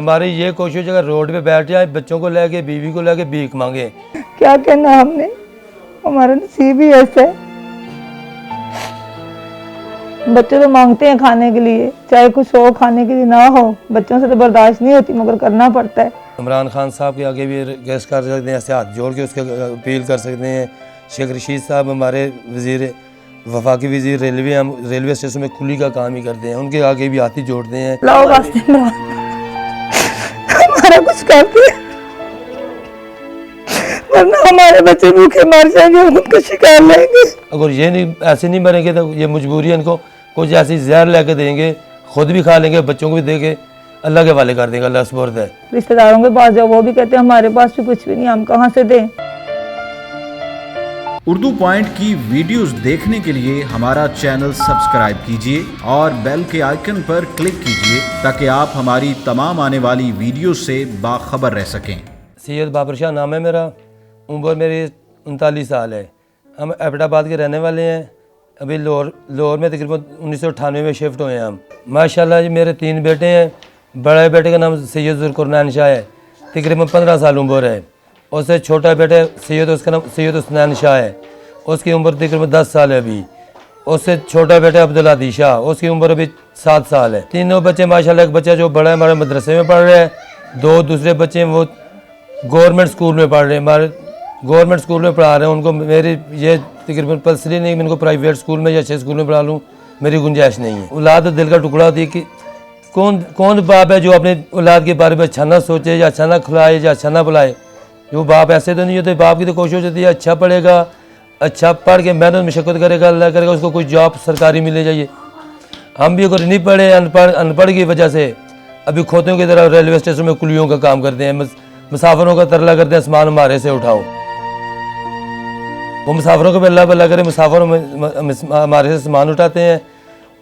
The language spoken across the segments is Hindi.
हमारी ये कोशिश अगर रोड पे बैठ जाए, बच्चों को लेके, बीवी को लेके भीख मांगे। क्या कहना, हमने हमारा नसीब ही ऐसा है। बच्चे तो मांगते हैं खाने के लिए, चाहे कुछ हो खाने के लिए ना हो, बच्चों से तो बर्दाश्त नहीं होती मगर करना पड़ता है। इमरान खान साहब के आगे भी रिक्वेस्ट कर सकते हैं, ऐसे हाथ जोड़ के उसके अपील कर सकते हैं। शेख रशीद साहब हमारे वजीर वफाकी वजीर रेलवे, हम रेलवे स्टेशन में कुली का काम ही करते हैं, उनके आगे भी हाथ ही जोड़ते हैं। लाओ वास्ते हमारा कुछ करते हैं, वरना हमारे बच्चे भूखे मर जाएंगे, हम खुदकुशी कर लेंगे। अगर ये नहीं, ऐसे नहीं मरेंगे तो ये मजबूरी इनको कुछ ऐसी जहर लेके देंगे, खुद भी खा लेंगे, बच्चों को भी दे के अल्लाह के हवाले कर देंगे। अल्लाह सुपुर्द है। रिश्तेदारों के पास जाओ, वो भी कहते हैं हमारे पास भी कुछ भी नहीं, हम कहाँ से दें। उर्दू पॉइंट की वीडियोस देखने के लिए हमारा चैनल सब्सक्राइब कीजिए और बेल के आइकन पर क्लिक कीजिए ताकि आप हमारी तमाम आने वाली वीडियो से बाखबर रह सकें। सैयद बाबर शाह नाम है मेरा, उम्र मेरी 39 साल है। हम एबटाबाद के रहने वाले हैं। अभी लाहौर में तकरीबन 1998 में शिफ्ट हुए हैं हम। माशाल्लाह जी मेरे 3 बेटे हैं। बड़े बेटे का नाम सैयद ज़ुल्कुरनैन शाह है, तकरीबन 15 साल उम्र है। उससे छोटा बेटे सैयद, उसका नाम सैयद हुसनैन शाह है, उसकी उम्र तकरीबन 10 साल है अभी। उससे छोटा बेटा अब्दुल अदी शाह, उसकी उम्र अभी 7 साल है। तीनों बच्चे माशाल्लाह, एक बच्चा जो बड़ा है हमारे मदरसे में पढ़ रहे हैं, 2 दूसरे बच्चे वो गवर्नमेंट स्कूल में पढ़ रहे हैं, हमारे गवर्नमेंट स्कूल में पढ़ा रहे हैं। उनको मेरी ये तकरीबन पर्सनली नहीं, मैं इनको प्राइवेट स्कूल में या अच्छे स्कूल में पढ़ा लूँ, मेरी गुंजाइश नहीं है। औलाद दिल का टुकड़ा होती है कि कौन बाप है जो अपने औलाद के बारे में अच्छा ना सोचे या अच्छा ना खिलाए या अच्छा ना बुलाए। जो बाप ऐसे तो नहीं होते। बाप की तो कोशिश होती है अच्छा पढ़ेगा, अच्छा पढ़ के मेहनत मशक्क़त करेगा, अल्लाह करेगा उसको कोई जॉब सरकारी मिले जाइए। हम भी अगर नहीं पढ़े, अनपढ़ की वजह से अभी खोतों की तरह रेलवे स्टेशन में कुलियों का काम करते हैं, मुसाफिरों का तरला करते हैं, सामान हमारे से उठाओ। वो मुसाफिरों को भी अल्लाह भला करे, मुसाफिर हमारे से सामान उठाते हैं,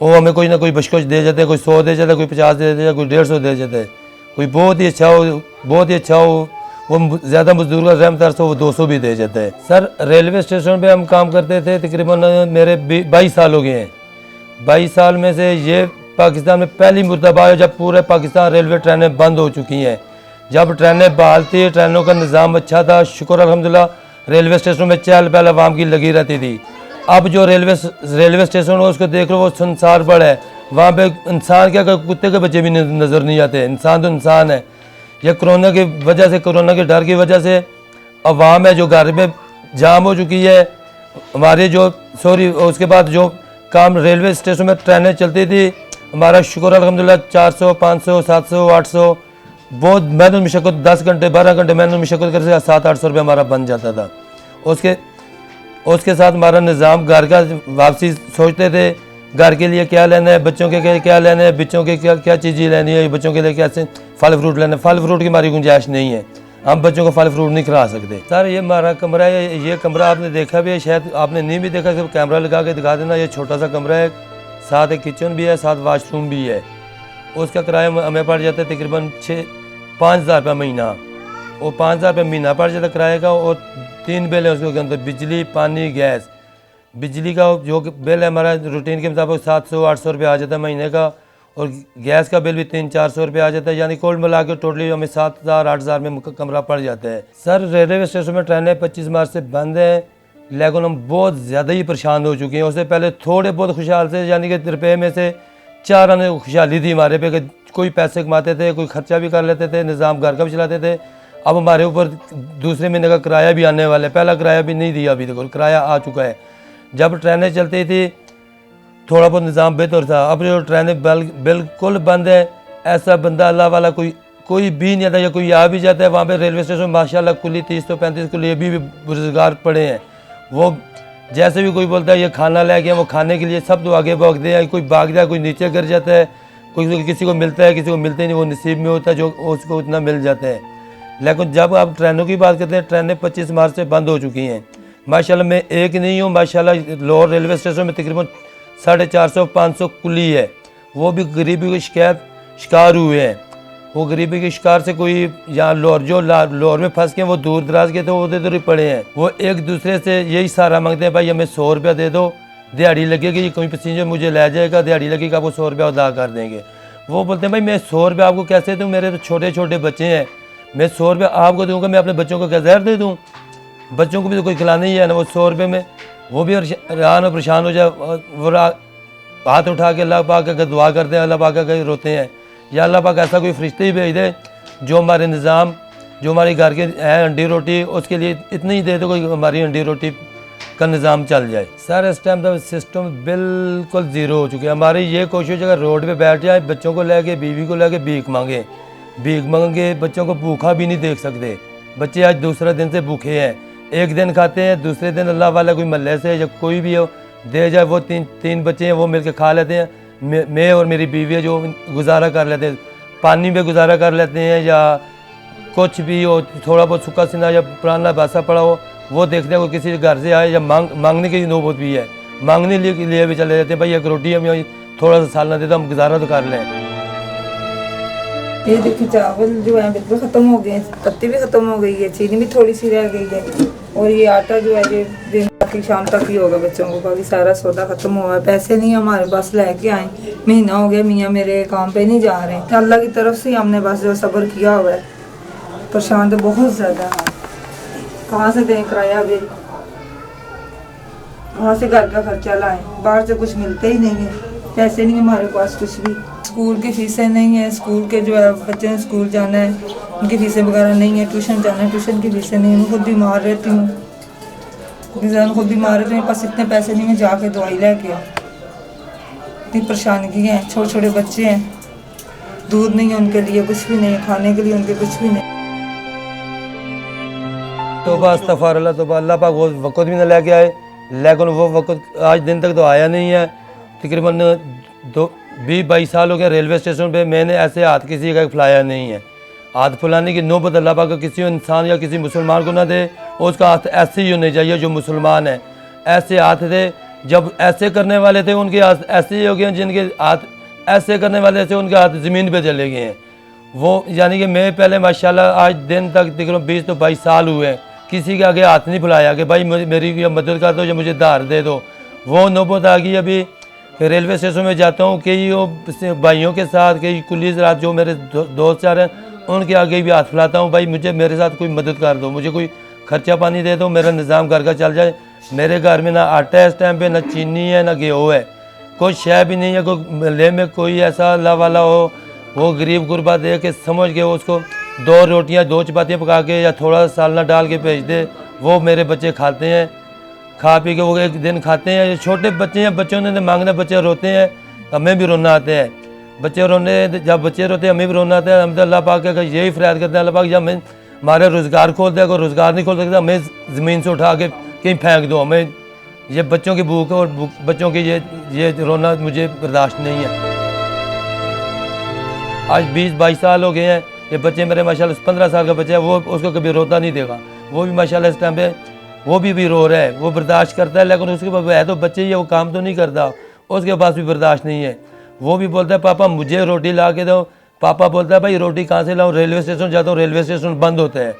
वो हमें कोई ना कोई बशकोश दे जाते हैं, कोई 100 दे जाता है, कोई 50 दे जाता है, कोई 150 दे जाता है। कोई बहुत ही अच्छा हो वो ज़्यादा मजदूर का रहम तरस हो वो 200 भी दे जाता है। सर रेलवे स्टेशन पे हम काम करते थे, तकरीबन मेरे 22 साल हो गए हैं। 22 साल में से ये पाकिस्तान में पहली मुर्तबा है जब पूरे पाकिस्तान रेलवे ट्रेनें बंद हो चुकी हैं। जब ट्रेनें बहाल थी, ट्रेनों का निज़ाम अच्छा था, शुक्र अल्हम्दुलिल्लाह, रेलवे स्टेशन में चहल पहल आवाम की लगी रहती थी। अब जो रेलवे स्टेशन है उसको देख लो, वो सुनसान पड़ा है। वहाँ पे इंसान क्या, कुत्ते के बच्चे भी नज़र नहीं आते। इंसान तो इंसान है। यह कोरोना की वजह से, कोरोना के डर की वजह से अवाम है जो घर में जाम हो चुकी है। हमारे जो उसके बाद जो काम रेलवे स्टेशन में ट्रेनें चलती थी, हमारा शुक्र अल्हम्दुलिल्लाह 400, 500, 700, 800 बहुत मेहनत मशक्क़त, 10 घंटे 12 घंटे मेहनत मशक्क़त करके 700-800 रुपये हमारा बन जाता था। उसके साथ हमारा निज़ाम घर का वापसी सोचते थे, घर के लिए क्या लेना है, बच्चों के लिए क्या लेना है, बच्चों के क्या चीज़ें लेनी है, बच्चों के लिए क्या फल फ्रूट लेना है। फल फ्रूट की हमारी गुंजाइश नहीं है, हम बच्चों को फल फ्रूट नहीं खिला सकते। सर ये हमारा कमरा है, ये कमरा आपने देखा भी है, शायद आपने नहीं भी देखा, सिर्फ कैमरा लगा के दिखा देना। ये छोटा सा कमरा है, साथ एक किचन भी है, साथ वाशरूम भी है। उसका किराया हमें पड़ जाता है तकरीबन 5,000 रुपये महीना। वो 5,000 रुपये महीना पड़ जाता किराए का, और 3 बिल है उसके अंदर, बिजली, पानी, गैस। बिजली का जो बिल है हमारा रूटीन के मुताबिक 700-800 रुपये आ जाता है महीने का, और गैस का बिल भी 300-400 रुपये आ जाता है। यानी कुल मिला के टोटली हमें 7,000-8,000 में कमरा पड़ जाता है। सर रेलवे स्टेशन में ट्रेनें 25 मार्च से बंद हैं, लेकिन हम बहुत ज़्यादा ही परेशान हो चुके हैं। उससे पहले थोड़े बहुत खुशहाल से, यानी कि रुपये में से 4 आने खुशहाली थी हमारे पे, कि कोई पैसे कमाते थे, कोई खर्चा भी कर लेते थे, निज़ाम घर का भी चलाते थे। अब हमारे ऊपर दूसरे महीने का किराया भी आने वाला है, पहला किराया भी नहीं दिया अभी तक, और किराया आ चुका है। जब ट्रेनें चलती थी थोड़ा बहुत निज़ाम बेहतर था, अब जो ट्रेनें बिल्कुल बंद है। ऐसा बंदा अल्लाह वाला कोई भी नहीं आता, या कोई आ भी जाता है वहाँ पे रेलवे स्टेशन माशाल्लाह कुली 30-35 कुली अभी भी बेरोजगार पड़े हैं। वो जैसे भी कोई बोलता है ये खाना ले गया, वो खाने के लिए सब तो आगे भागते हैं। कोई भाग जाए, कोई नीचे गिर जाता है, कोई किसी को मिलता है, किसी को मिलते नहीं, वो नसीब में होता है जो उसको उतना मिल जाता है। लेकिन जब आप ट्रेनों की बात करते हैं, ट्रेनें 25 मार्च से बंद हो चुकी हैं। माशाल्लाह मैं एक नहीं हूँ, माशाल्लाह लाहौर रेलवे स्टेशन में तकरीबन 450-500 कुली है। वो भी गरीबी की शिकार हुए हैं। वो गरीबी के शिकार से कोई यहाँ लाहौर में फंस के वो दूर दराज के थे, वो उधर ही पड़े हैं। वो एक दूसरे से यही सहारा मांगते हैं, भाई हमें 100 रुपया दे दो, दिहाड़ी लगेगी, कोई पैसेंजर मुझे ले जाएगा, दिहाड़ी लगेगी, आपको 100 रुपया अदा कर देंगे। वो बोलते हैं भाई मैं 100 रुपये आपको कैसे दूँ, मेरे तो छोटे छोटे बच्चे हैं, मैं 100 रुपये आपको दूँगा, मैं अपने बच्चों को क्या जहर दे दूँ? बच्चों को भी तो कोई खिलाना ही है ना। वो 100 रुपये में वो भी हैरान और परेशान हो जाए, वो हाथ उठा के अल्लाह पाक का दुआ करते हैं, अल्लाह पाक का रोते हैं, या अल्लाह पाक ऐसा कोई फरिश्ते ही भेज दे जो हमारे निज़ाम, जो हमारे घर के है अंडी रोटी, उसके लिए इतनी ही दे दो कोई हमारी अंडी रोटी का निज़ाम चल जाए। सर इस टाइम तो सिस्टम बिल्कुल ज़ीरो हो चुके हैं। हमारी ये कोशिश अगर रोड पे बैठ जाए, बच्चों को लेके बीवी को लेके भीख मांगे, बच्चों को भूखा भी नहीं देख सकते। बच्चे आज दूसरा दिन से भूखे हैं, एक दिन खाते हैं, दूसरे दिन अल्लाह वाला कोई महल्ले से या कोई भी हो दे जाए, वो तीन बच्चे हैं वो मिलकर खा लेते हैं। मैं और मेरी बीवी है जो गुजारा कर लेते हैं, पानी में गुजारा कर लेते हैं, या कुछ भी हो, थोड़ा बहुत सूखा सीना या पुराना बासा पड़ा हो वो देखते हैं। वो किसी घर से आए या मांगने की नौबत भी है, मांगने के लिए भी चले जाते हैं, भाई एक रोटी हमें थोड़ा सा सालना दे दो, हम गुजारा तो कर लें। ये देखिए चावल जो है बिल्कुल ख़त्म हो गए हैं, पत्ती भी ख़त्म हो गई है, चीनी भी थोड़ी सी रह गई है, और ये आटा जो है ये दिन तक शाम तक ही होगा बच्चों को, बाकी सारा सौदा ख़त्म हुआ है। पैसे नहीं हमारे पास लेके आए, महीना हो गया मियाँ मेरे काम पे नहीं जा रहे। अल्लाह की तरफ से हमने बस जो सब्र किया हुआ है, परेशान तो बहुत ज़्यादा है। कहाँ से दें किराया बिल, वहाँ से घर का खर्चा लाएं, बाहर से कुछ मिलते ही नहीं है, पैसे नहीं हमारे पास कुछ भी। स्कूल की फीसें नहीं है, स्कूल के जो है बच्चे ने स्कूल जाना है उनकी फीसें वगैरह नहीं है, ट्यूशन जाना है ट्यूशन की फीसें नहीं है। मैं खुद बीमार रहती हूँ, खुद बीमार रहती हूँ, पास इतने पैसे नहीं है जाके दवाई लेके आ। इतनी परेशानी है, छोटे छोटे बच्चे हैं, दूध नहीं है उनके लिए, कुछ भी नहीं है खाने के लिए उनके, कुछ भी नहीं। तौबा अस्तगफिरुल्लाह, तौबा, अल्लाह पाक वो वक़्त भी ना लेके आए, लेकिन वो वक़्त आज दिन तक तो आया नहीं है। तकरीबन 20-22 साल हो गए रेलवे स्टेशन पे मैंने ऐसे हाथ किसी का फैलाया नहीं है। हाथ फैलाने की नौबत अल्लाह पाक किसी इंसान या किसी मुसलमान को ना दे, और उसका हाथ ऐसे ही होने चाहिए जो मुसलमान है। ऐसे हाथ थे, जब ऐसे करने वाले थे उनके हाथ ऐसे ही हो गए, जिनके हाथ ऐसे करने वाले थे उनके हाथ ज़मीन पे चले गए हैं। वो यानी कि मैं पहले माशाल्लाह आज दिन तक तकरीबन 20 तो 22 साल हुए हैं, किसी के आगे हाथ नहीं फैलाया कि भाई मेरी ये मदद कर दो या मुझे धार दे दो। वो नौबत आ गई। अभी रेलवे स्टेशन में जाता हूँ, कई वो भाइयों के साथ, कई कुलीस रात जो मेरे दोस्त चार हैं उनके आगे भी हाथ फैलाता हूँ, भाई मुझे मेरे साथ कोई मदद कर दो, मुझे कोई खर्चा पानी दे दो, मेरा निज़ाम घर का चल जाए। मेरे घर में ना आटा है इस टाइम पे, ना चीनी है, ना गेहूँ है, कोई शय भी नहीं है। कोई महल्ले में कोई ऐसा अल्लाह वाला हो वो गरीब गुरबा दे के समझ के उसको 2 रोटियां 2 चपातियाँ पका के या थोड़ा सा सालना डाल के भेज दे, वो मेरे बच्चे खाते हैं, खा पी के वो एक दिन खाते हैं। छोटे बच्चे हैं, बच्चों ने मांगना, बच्चे रोते हैं, हमें भी रोना आता है। बच्चे रोने, जब बच्चे रोते हैं हमें भी रोना आता है। हम तो अल्लाह पाक का यही फरियाद करते हैं, अल्लाह पाक जब हमें हमारे रोज़गार खोल दे, अगर रोज़गार नहीं खोल सकता हमें ज़मीन से उठा के कहीं फेंक दो। हमें ये बच्चों की भूख और बच्चों की ये रोना मुझे बर्दाश्त नहीं है। आज 20-22 साल हो गए हैं, ये बच्चे मेरे माशाल्लाह 15 साल का बच्चा है, वो उसको कभी रोता नहीं देखा, वो भी माशाल्लाह इस टाइम पे वो भी रो रहा है, वो बर्दाश्त करता है, लेकिन उसके पास है तो बच्चे ही है, वो काम तो नहीं करता, उसके पास भी बर्दाश्त नहीं है। वो भी बोलता है पापा मुझे रोटी ला के दो, पापा बोलता है भाई रोटी कहाँ से लाऊं, रेलवे स्टेशन जाता हूँ, रेलवे स्टेशन बंद होता है।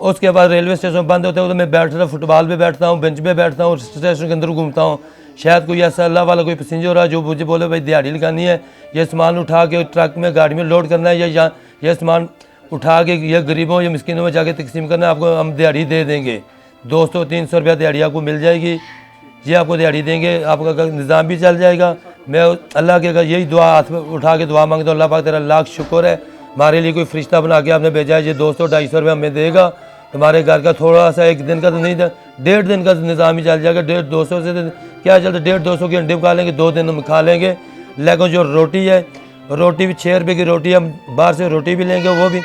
उसके बाद रेलवे स्टेशन बंद होता है तो मैं बैठता हूँ, फुटबॉल पे बैठता हूँ, बेंच पे बैठता हूँ, स्टेशन के अंदर घूमता हूँ। शायद कोई ऐसा अल्लाह वाला कोई पैसेंजर रहा जो मुझे बोले भाई दिहाड़ी लगानी है, ये सामान उठा के ट्रक में गाड़ी में लोड करना है, या ये सामान उठा के ये गरीबों या मिस्किनों में जाके तकसीम करना है, आपको हम दिहाड़ी दे देंगे, 200-300 रुपया दिहाड़ी आपको मिल जाएगी, ये आपको दिहाड़ी देंगे, आपका निज़ाम भी चल जाएगा। मैं अल्लाह के यही दुआ हाथ में उठा के दुआ मांगता हूँ, अल्लाह पाक तेरा लाख शुक्र है, हमारे लिए कोई फरिश्ता बना के आपने भेजा है, ये 200-250 रुपया हमें देगा, हमारे घर का थोड़ा सा एक दिन का तो नहीं, 1.5 दिन का निज़ाम ही चल जाएगा। 150-200 से क्या चलता, 150-200 के अंडे खा लेंगे, 2 दिन हम खा लेंगे। लेकिन जो रोटी है, रोटी भी 6 रुपये की रोटी, हम बाहर से रोटी भी लेंगे, वो भी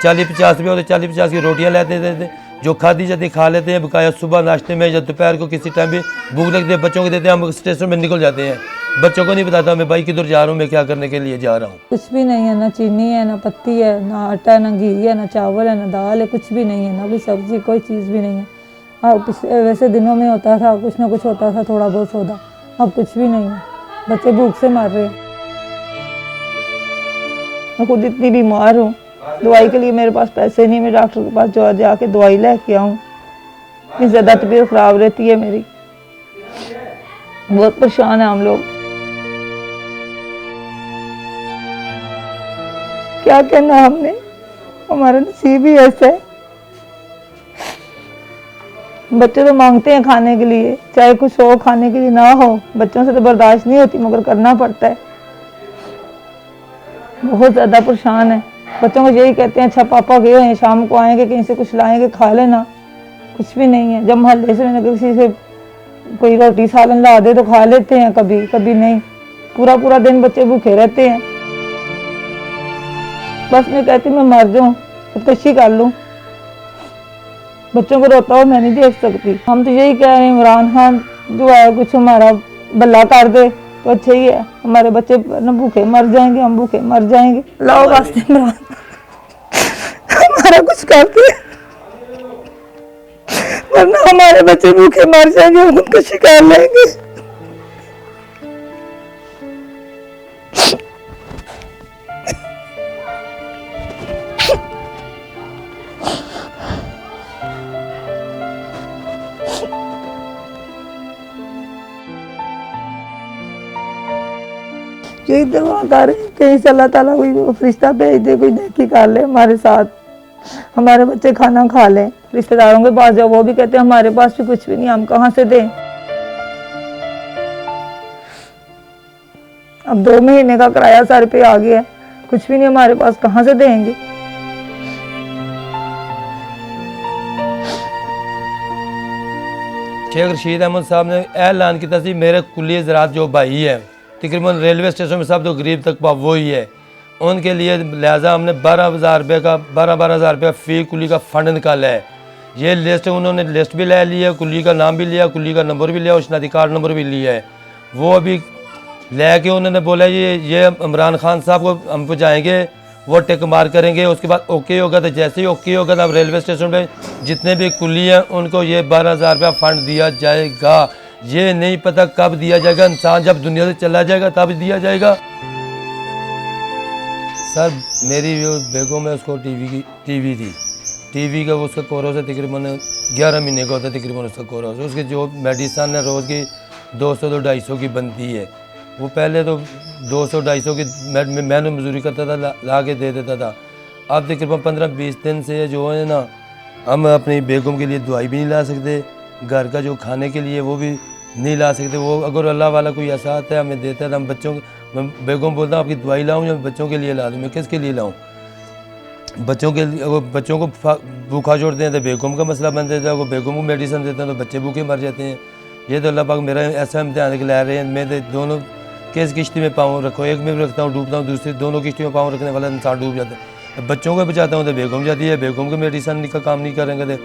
40-50 रुपये होते, 40-50 की रोटियाँ लेते थे, जो खाती जाती खा लेते हैं बकाया। सुबह नाश्ते में या दोपहर को किसी टाइम भी भूख लगती है बच्चों को देते हैं, हम स्टेशन में निकल जाते हैं, बच्चों को नहीं बताता मैं भाई किधर जा रहा हूँ, मैं क्या करने के लिए जा रहा हूँ। कुछ भी नहीं है, ना चीनी है, ना पत्ती है, ना आटा, ना घी है, ना चावल है, ना दाल है, कुछ भी नहीं है, ना कोई सब्जी, कोई चीज़ भी नहीं है। वैसे दिनों में होता था, कुछ ना कुछ होता था, थोड़ा बहुत सौदा, अब कुछ भी नहीं है, बच्चे भूख से मर रहे हैं। मैं खुद इतनी बीमार हूँ, दवाई के लिए मेरे पास पैसे नहीं, मैं डॉक्टर के पास जो जाके दवाई लेके आऊँ, इतनी ज़्यादा तबीयत ख़राब रहती है मेरी, बहुत परेशान है हम लोग। क्या कहना हमने, हमारा नसीब ही ऐसा है। बच्चे तो मांगते हैं खाने के लिए, चाहे कुछ हो खाने के लिए ना हो, बच्चों से तो बर्दाश्त नहीं होती मगर करना पड़ता है। बहुत ज़्यादा परेशान है। बच्चों को यही कहते हैं अच्छा पापा गए हैं, शाम को आएंगे, कहीं से कुछ लाएंगे खा लेना, कुछ भी नहीं है। जब मोहल्ले से मैंने किसी से कोई रोटी सालन ला दे तो खा लेते हैं, कभी कभी नहीं। पूरा पूरा दिन बच्चे भूखे रहते हैं। बस मैं कहती मैं मर जाऊँ, खुदकशी कर लूँ, बच्चों को रोता हुआ मैं नहीं देख सकती। हम तो यही कह रहे हैं इमरान खान जो है कुछ हमारा भला कर दे तो अच्छा ही है। हमारे बच्चे न भूखे मर जाएंगे, हम भूखे मर जाएंगे। लाओ वास्ते इमरान हमारा कुछ करते, वरना हमारे बच्चे भूखे मर जाएंगे, हम खुदकशी कर लेंगे। यही दुआ कर रहे हैं कहीं से अल्लाह ताला कोई फरिश्ता भेज दे, कोई नेकी कर ले हमारे साथ, हमारे बच्चे खाना खा लें। रिश्तेदारों के पास जाओ, वो भी कहते हैं हमारे पास भी कुछ भी नहीं, हम कहाँ से दें। अब 2 महीने का किराया सर पे आ गया, कुछ भी नहीं हमारे पास, कहाँ से देंगे। शेख रशीद अहमद साहब ने ऐलान किया सी मेरे कुली ज़रात जो भाई है तकरीबन रेलवे स्टेशन में सब तो गरीब तक वो ही है, उनके लिए लिहाजा हमने 12,000 रुपये का 12,000 रुपये फ़ी कुली का फ़ंड निकाला है। ये लिस्ट उन्होंने लिस्ट भी ले लिया, कुली का नाम भी लिया, कुली का नंबर भी लिया और शनाख्ती कार्ड नंबर भी लिया है। वो अभी लेके उन्होंने बोला ये इमरान खान साहब को हम पहुँचाएँगे, वो टिक मार करेंगे, उसके बाद ओके होगा। तो जैसे ही ओके होगा तो अब रेलवे स्टेशन पे जितने भी कुली हैं उनको ये 12,000 रुपया फ़ंड दिया जाएगा। ये नहीं पता कब दिया जाएगा, इंसान जब दुनिया से चला जाएगा तब दिया जाएगा। सर मेरी जो बेगम है उसको टीवी थी, टीवी का उसका कोर्स है तकरीबन 11 महीने का होता है तकरीबन उसका कोर्स। उसकी जो मेडिसन है रोज़ की 200 तो 250 की बनती है। वो पहले तो 200-250 की मैं मजदूरी करता था, ला के दे देता था। अब तकरीबन 15-20 दिन से जो है ना, हम अपनी बेगम के लिए दवाई भी नहीं ला सकते, घर का जो खाने के लिए वो भी नहीं ला सकते। वो अगर अल्लाह वाला कोई ऐसा आता है हमें देता है तो हम बच्चों मैं बेगम बोलता हूँ आपकी दवाई लाऊं या बच्चों के लिए ला दूँ, मैं किसके लिए लाऊं। बच्चों के लिए अगर बच्चों को भूखा छोड़ते हैं तो बेगम का मसला बन जाता है, अगर बेगम को मेडिसिन देते हैं तो बच्चे भूखे मर जाते हैं। ये तो अल्लाह पाक मेरा ऐसा इम्तिहान के ला रहे हैं। मैं तो दोनों किस किश्ती में पाँव रखो, एक में भी रखता हूँ डूबता हूँ, दूसरी दोनों किश्ती में पाँव रखने वाला इंसान डूब जाता है। बच्चों को बचाता हूँ तो बेगम जाती है, बेगम को मेडिसिन का काम नहीं करेंगे तो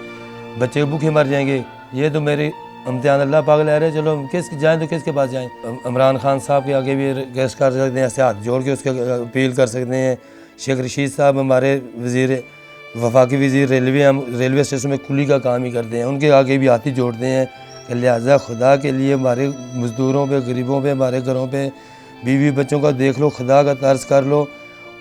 बच्चे भूखे मर जाएंगे। ये तो मेरे इम्तिहान अल्लाह पाक ले रहे हैं। चलो किस जाएँ तो किसके पास जाएँ। इमरान खान साहब के आगे भी रिक्वेस्ट कर सकते हैं, ऐसे हाथ जोड़ के उसके अपील कर सकते हैं। शेख रशीद साहब हमारे वज़ीर वफाकी वज़ीर रेलवे, हम रेलवे स्टेशन में कुली का काम ही करते हैं, उनके आगे भी हाथ ही जोड़ते हैं कि लिहाजा खुदा के लिए हमारे मज़दूरों पे, गरीबों पे, हमारे घरों पे बीवी बच्चों का देख लो, खुदा का तर्स कर लो।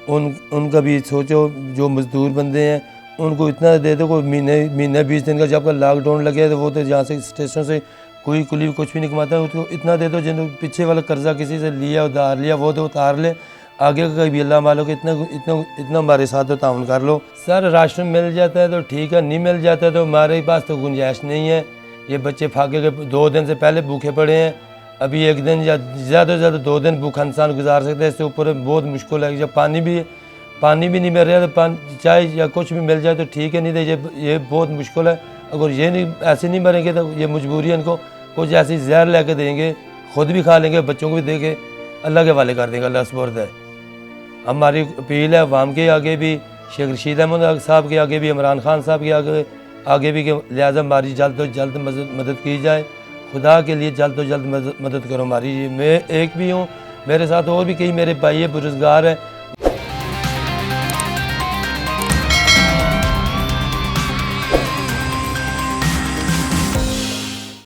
उनका भी सोचो, जो मज़दूर बंदे हैं उनको इतना दे दो, कोई महीने 20 दिन का जब का लॉकडाउन लगे तो वो तो जहाँ से स्टेशन से कोई कुली कुछ भी नहीं कमाता है, उसको इतना दे दो जिन पीछे वाला कर्जा किसी से लिया उधार लिया वो तो उतार ले, आगे का कभी अल्लाह मालो कि इतना हमारे साथ तो ताउन कर लो। सर राशन मिल जाता है तो ठीक है, नहीं मिल जाता है तो हमारे पास तो गुंजाइश नहीं है। ये बच्चे फाके के 2 दिन से पहले भूखे पड़े हैं, अभी 1 दिन या ज़्यादा से ज़्यादा 2 दिन भूखा इंसान गुजार सकता है, इससे ऊपर बहुत मुश्किल है। जब पानी भी नहीं मिल रहा तो चाय या कुछ भी मिल जाए तो ठीक है, नहीं तो ये बहुत मुश्किल है। अगर ये नहीं ऐसे नहीं मरेंगे तो ये मजबूरी है, इनको कुछ ऐसी जहर ला के देंगे, ख़ुद भी खा लेंगे, बच्चों को भी दे के अल्लाह के वाले कर देंगे। अल्लाह सुपुर्द है। हमारी अपील है अवाम के आगे भी, शेख रशीद अहमद साहब के आगे भी, इमरान खान साहब के आगे भी कि लिहाजा हमारी जल्द तो जल्द मदद की जाए। खुदा के लिए जल्द तो जल्द मदद करो हमारी। मैं एक भी हूँ, मेरे साथ और भी कई मेरे भाई बेरोज़गार हैं,